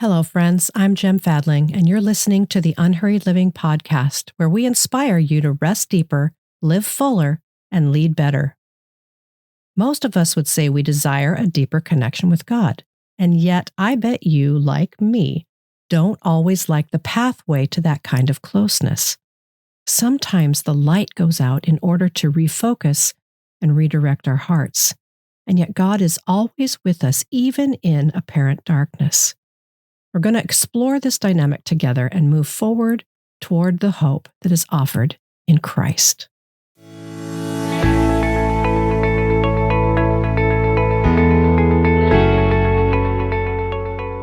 Hello, friends. I'm Jem Fadling, and you're listening to the Unhurried Living podcast, where we inspire you to rest deeper, live fuller, and lead better. Most of us would say we desire a deeper connection with God, and yet I bet you, like me, don't always like the pathway to that kind of closeness. Sometimes the light goes out in order to refocus and redirect our hearts, and yet God is always with us, even in apparent darkness. We're going to explore this dynamic together and move forward toward the hope that is offered in Christ.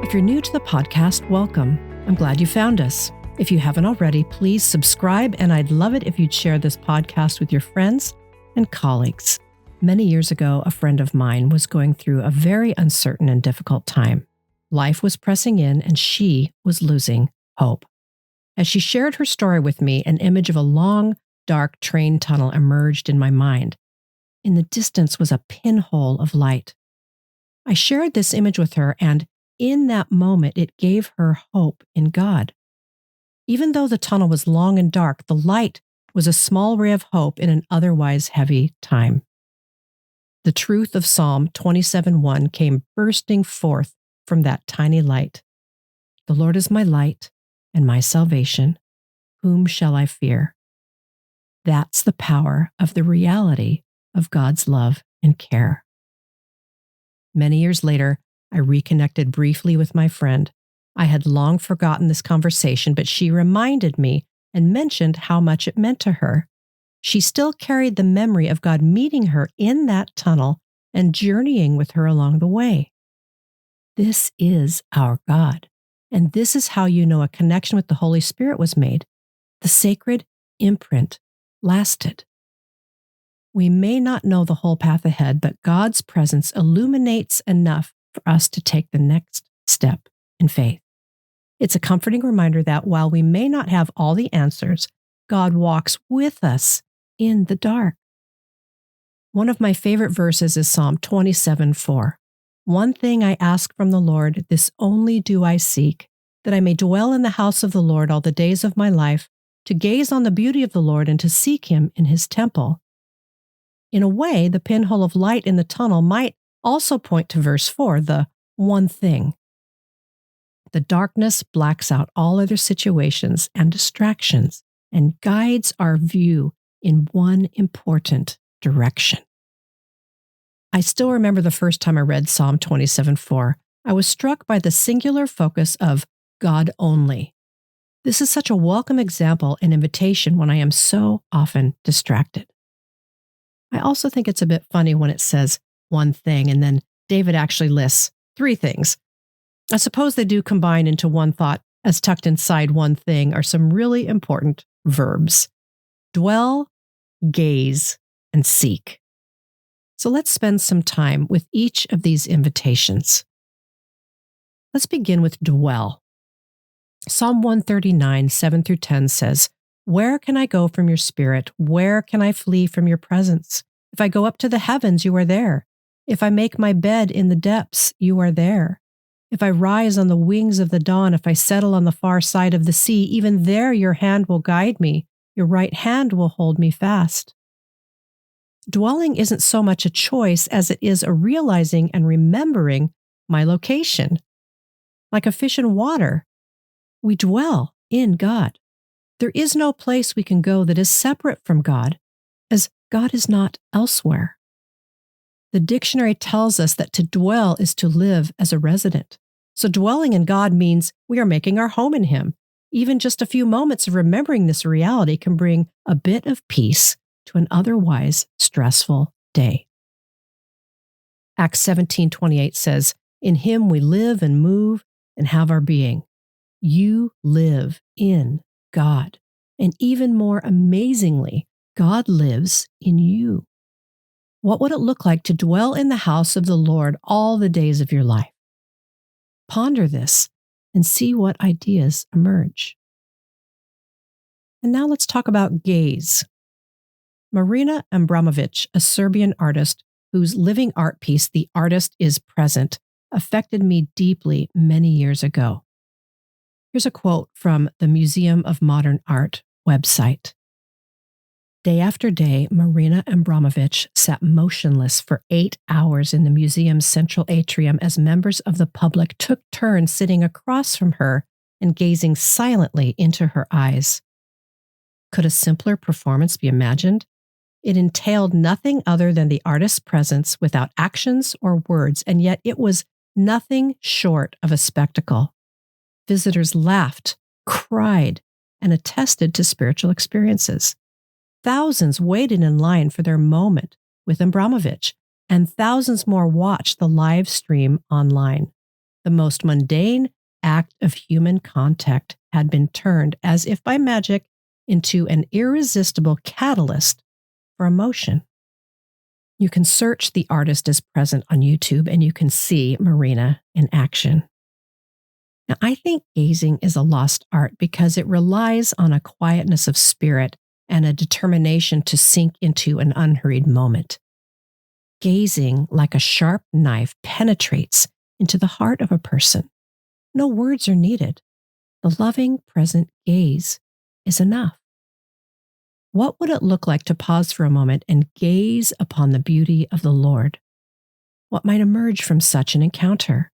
If you're new to the podcast, welcome. I'm glad you found us. If you haven't already, please subscribe, and I'd love it if you'd share this podcast with your friends and colleagues. Many years ago, a friend of mine was going through a very uncertain and difficult time. Life was pressing in, and she was losing hope. As she shared her story with me, an image of a long, dark train tunnel emerged in my mind. In the distance was a pinhole of light. I shared this image with her, and in that moment, it gave her hope in God. Even though the tunnel was long and dark, the light was a small ray of hope in an otherwise heavy time. The truth of Psalm 27:1 came bursting forth from that tiny light. The Lord is my light and my salvation. Whom shall I fear? That's the power of the reality of God's love and care. Many years later, I reconnected briefly with my friend. I had long forgotten this conversation, but she reminded me and mentioned how much it meant to her. She still carried the memory of God meeting her in that tunnel and journeying with her along the way. This is our God, and this is how you know a connection with the Holy Spirit was made. The sacred imprint lasted. We may not know the whole path ahead, but God's presence illuminates enough for us to take the next step in faith. It's a comforting reminder that while we may not have all the answers, God walks with us in the dark. One of my favorite verses is Psalm 27:4. One thing I ask from the Lord, this only do I seek, that I may dwell in the house of the Lord all the days of my life, to gaze on the beauty of the Lord and to seek him in his temple. In a way, the pinhole of light in the tunnel might also point to verse 4, the one thing. The darkness blacks out all other situations and distractions and guides our view in one important direction. I still remember the first time I read Psalm 27:4. I was struck by the singular focus of God only. This is such a welcome example and invitation when I am so often distracted. I also think it's a bit funny when it says one thing, and then David actually lists three things. I suppose they do combine into one thought, as tucked inside one thing are some really important verbs: dwell, gaze, and seek. So let's spend some time with each of these invitations. Let's begin with dwell. Psalm 139, 7-10 says, "Where can I go from your spirit? Where can I flee from your presence? If I go up to the heavens, you are there. If I make my bed in the depths, you are there. If I rise on the wings of the dawn, if I settle on the far side of the sea, even there your hand will guide me. Your right hand will hold me fast." Dwelling isn't so much a choice as it is a realizing and remembering my location. Like a fish in water, we dwell in God. There is no place we can go that is separate from God, as God is not elsewhere. The dictionary tells us that to dwell is to live as a resident. So dwelling in God means we are making our home in Him. Even just a few moments of remembering this reality can bring a bit of peace to an otherwise stressful day. Acts 17:28 says, "In him we live and move and have our being." You live in God. And even more amazingly, God lives in you. What would it look like to dwell in the house of the Lord all the days of your life? Ponder this and see what ideas emerge. And now let's talk about gaze. Marina Abramović, a Serbian artist whose living art piece, The Artist is Present, affected me deeply many years ago. Here's a quote from the Museum of Modern Art website. Day after day, Marina Abramovich sat motionless for 8 hours in the museum's central atrium as members of the public took turns sitting across from her and gazing silently into her eyes. Could a simpler performance be imagined? It entailed nothing other than the artist's presence without actions or words, and yet it was nothing short of a spectacle. Visitors laughed, cried, and attested to spiritual experiences. Thousands waited in line for their moment with Abramovich, and thousands more watched the live stream online. The most mundane act of human contact had been turned, as if by magic, into an irresistible catalyst for emotion. You can search The Artist is Present on YouTube, and you can see Marina in action. Now, I think gazing is a lost art because it relies on a quietness of spirit and a determination to sink into an unhurried moment. Gazing, like a sharp knife, penetrates into the heart of a person. No words are needed. The loving, present gaze is enough. What would it look like to pause for a moment and gaze upon the beauty of the Lord? What might emerge from such an encounter?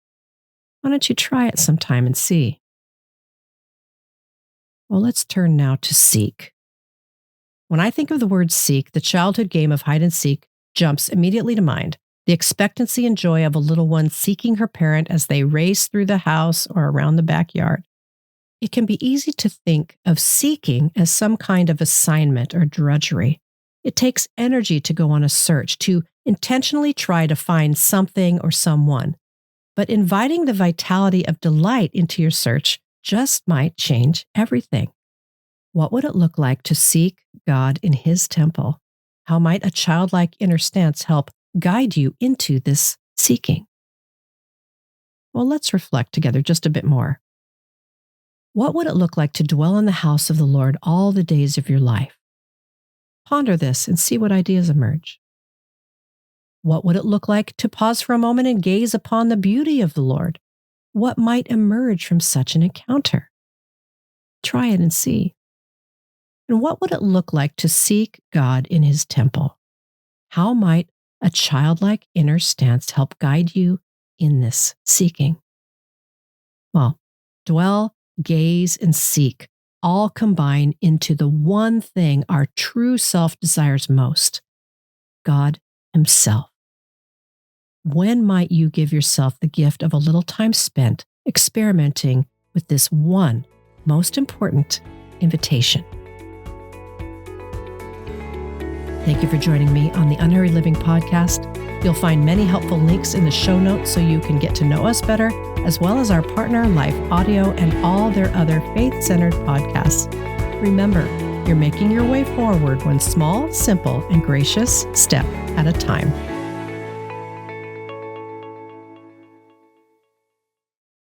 Why don't you try it sometime and see? Well, let's turn now to seek. When I think of the word seek, the childhood game of hide and seek jumps immediately to mind. The expectancy and joy of a little one seeking her parent as they race through the house or around the backyard. It can be easy to think of seeking as some kind of assignment or drudgery. It takes energy to go on a search, to intentionally try to find something or someone. But inviting the vitality of delight into your search just might change everything. What would it look like to seek God in His temple? How might a childlike inner stance help guide you into this seeking? Well, let's reflect together just a bit more. What would it look like to dwell in the house of the Lord all the days of your life? Ponder this and see what ideas emerge. What would it look like to pause for a moment and gaze upon the beauty of the Lord? What might emerge from such an encounter? Try it and see. And what would it look like to seek God in His temple? How might a childlike inner stance help guide you in this seeking? Well, dwell, gaze, and seek all combine into the one thing our true self desires most: God Himself. When might you give yourself the gift of a little time spent experimenting with this one most important invitation? Thank you for joining me on the Unhurried Living podcast. You'll find many helpful links in the show notes so you can get to know us better, as well as our partner Life Audio and all their other faith-centered podcasts. Remember, you're making your way forward one small, simple, and gracious step at a time.